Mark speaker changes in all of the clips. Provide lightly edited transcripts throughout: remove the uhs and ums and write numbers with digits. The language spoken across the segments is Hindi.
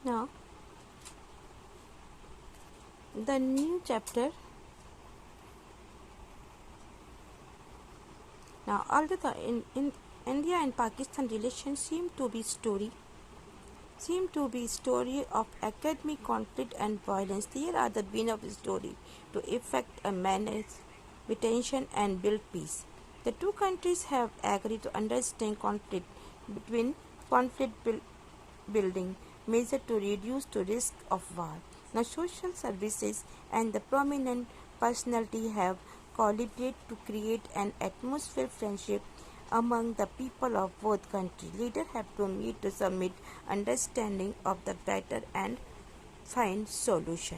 Speaker 1: Now, the new chapter. Now, although in India and Pakistan relations seem to be story of academic conflict and violence, here are the beginning of the story to effect a manage tension and build peace. The two countries have agreed to understand conflict building measure to reduce the risk of war. Now, social services and the prominent personality have collaborated to create an atmosphere of friendship among the people of both countries. Leaders have to meet to submit understanding of the better and find solution.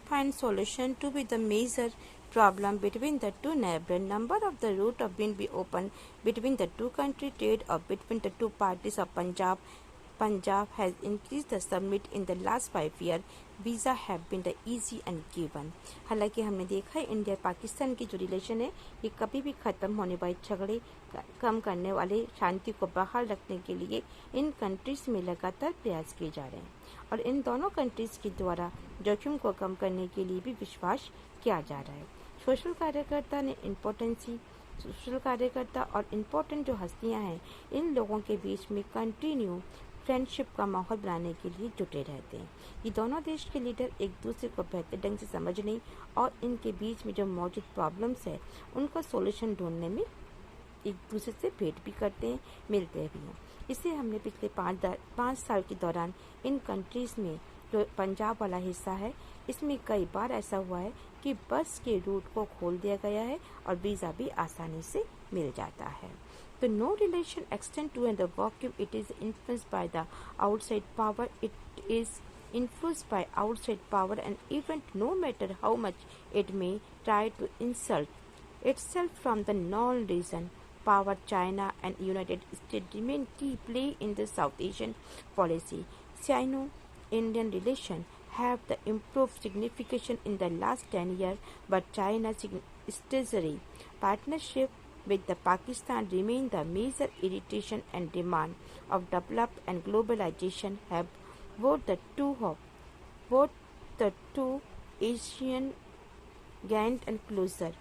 Speaker 1: Find solution to be the major problem between the two neighbors. Number of the route of been be opened between the two country trade or between the two parties of Punjab has increased the summit in the last 5 years. Visa have been the easy and given. हालांकि हमने देखा है इंडिया पाकिस्तान की जो रिलेशन है ये कभी भी ख़त्म होने वाले झगड़े कम करने वाले शांति को बहाल रखने के लिए इन कंट्रीज में लगातार प्रयास किए जा रहे हैं और इन दोनों कंट्रीज के द्वारा जोखिम को कम करने के लिए भी विश्वास किया जा रहा है। सोशल कार्यकर्ता और इम्पोर्टेंट जो हस्तियां हैं इन लोगों के बीच में कंटिन्यू फ्रेंडशिप का माहौल बनाने के लिए जुटे रहते हैं। ये दोनों देश के लीडर एक दूसरे को बेहतर ढंग से समझने और इनके बीच में जो मौजूद प्रॉब्लम्स है उनका सॉल्यूशन ढूंढने में एक दूसरे से भेंट भी करते हैं, मिलते भी हैं। इसे हमने पिछले 5 साल के दौरान इन कंट्रीज में जो पंजाब वाला हिस्सा है इसमें कई बार ऐसा हुआ है कि बस के रूट को खोल दिया गया है और वीज़ा भी आसानी से मिल जाता है। तो no relation extend to the vacuum. It is influenced by the outside power. It is influenced by outside power, and even no matter how much it may try to insult itself from the non-region power, China and United States remain key play in the South Asian policy. Sino-Indian relations have the improved significantly in the last 10 years, but China's strategic partnership with the Pakistan remain the major irritation and demand of development and globalization have both the two Asian gained and closer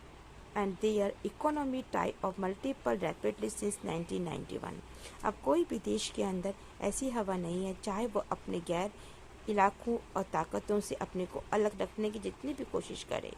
Speaker 1: and their economy tie of multiple rapidly since 1991. अब कोई भी देश के अंदर ऐसी हवा नहीं है चाहे वो अपने गैर इलाकों और ताकतों से अपने को अलग रखने की जितनी भी कोशिश करे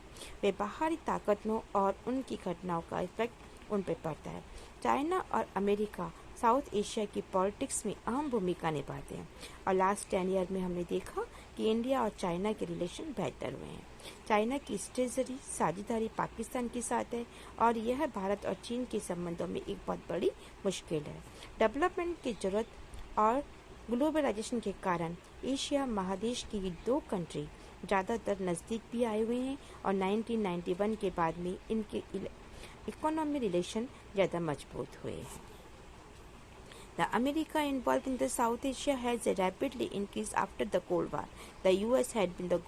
Speaker 1: वे बाहरी ताकतों और उनकी घटनाओं का इफेक्ट उन पर पड़ता है। चाइना और अमेरिका साउथ एशिया की पॉलिटिक्स में अहम भूमिका निभाते हैं और लास्ट 10 ईयर में हमने देखा कि इंडिया और चाइना के रिलेशन बेहतर हुए हैं। चाइना की स्ट्रेटजी साझेदारी पाकिस्तान के साथ है और यह भारत और चीन के संबंधों में एक बहुत बड़ी मुश्किल है। डेवलपमेंट की जरूरत और ग्लोबलाइजेशन के कारण एशिया महादेश की दो कंट्री ज़्यादातर नज़दीक भी आए हुए हैं और 1991 के बाद में इनके इकोनॉमी रिलेशन ज़्यादा मजबूत हुए हैं। The America involved in the South Asia has rapidly increased after the Cold War. The US had been the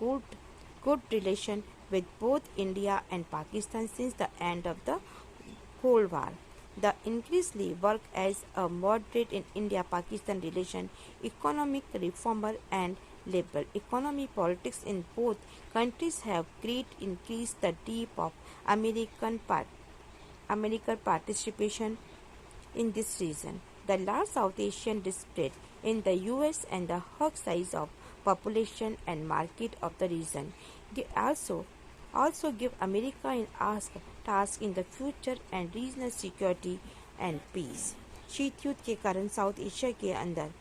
Speaker 1: good relation with both India and Pakistan since the end of the Cold War. The increasingly work as a moderate in India-Pakistan relation, economic reformer and liberal economy politics in both countries have greatly increased the depth of American participation in this region. The large South Asian spread in the US and the hug size of population and market of the region also give America an task in the future and regional security and peace. शीत युद्ध के कारण साउथ एशिया के अंदर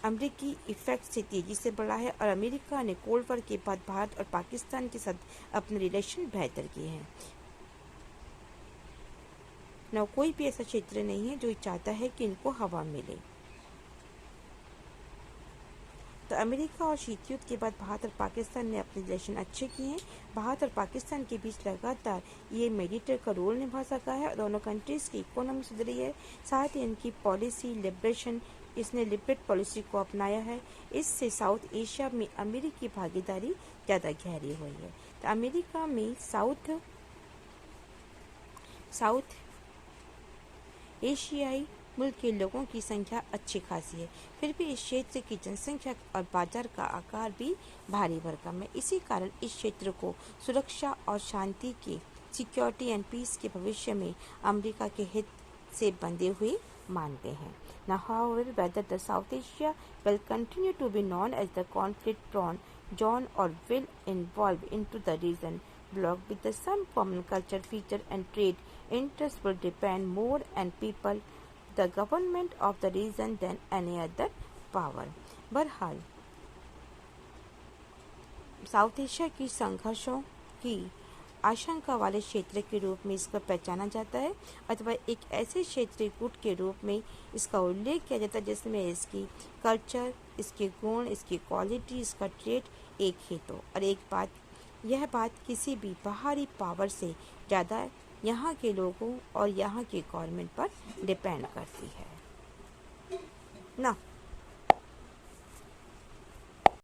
Speaker 1: अमेरिकी इफेक्ट से तेजी से बढ़ा है और अमेरिका ने कोल्ड वॉर के बाद भारत और पाकिस्तान के साथ अपने रिलेशन बेहतर किए हैं। न कोई भी ऐसा क्षेत्र नहीं है जो चाहता है कि इनको हवा मिले। तो अमेरिका और शीत युद्ध के बाद भारत और पाकिस्तान ने अपने रिलेशन अच्छे किए हैं। भारत और पाकिस्तान के बीच लगातार ये मीडिएटर का रोल निभा सका है और दोनों कंट्रीज़ की इकोनॉमी सुधरी है। साथ ही इनकी पॉलिसी लिबरेशन इसने लिबरेट पॉलिसी को अपनाया है। इससे साउथ एशिया में अमेरिकी भागीदारी ज़्यादा गहरी हुई है। तो अमेरिका में साउथ एशियाई मुल्क के लोगों की संख्या अच्छी खासी है, फिर भी इस क्षेत्र की जनसंख्या और बाजार का आकार भी भारी भरकम है। इसी कारण इस क्षेत्र को सुरक्षा और शांति के सिक्योरिटी एंड पीस के भविष्य में अमेरिका के हित से बंधे हुए मानते हैं। Now, however, whether the South Asia will continue to be known as the conflict-prone zone or will evolve into the region bloc with some common culture feature and trade interests will depend more on people, the government of the region than any other power. बहरहाल साउथ एशिया की संघर्षों की आशंका वाले क्षेत्र के रूप में इसको पहचाना जाता है, अथवा एक ऐसे क्षेत्रीय गुट के रूप में इसका उल्लेख किया जाता है जिसमें इसकी कल्चर, इसके गुण, इसकी क्वालिटी, इसका ट्रेड एक ही तो। और यह बात किसी भी बाहरी पावर से ज़्यादा यहाँ के लोगों और यहाँ की गवर्नमेंट पर डिपेंड करती है ना।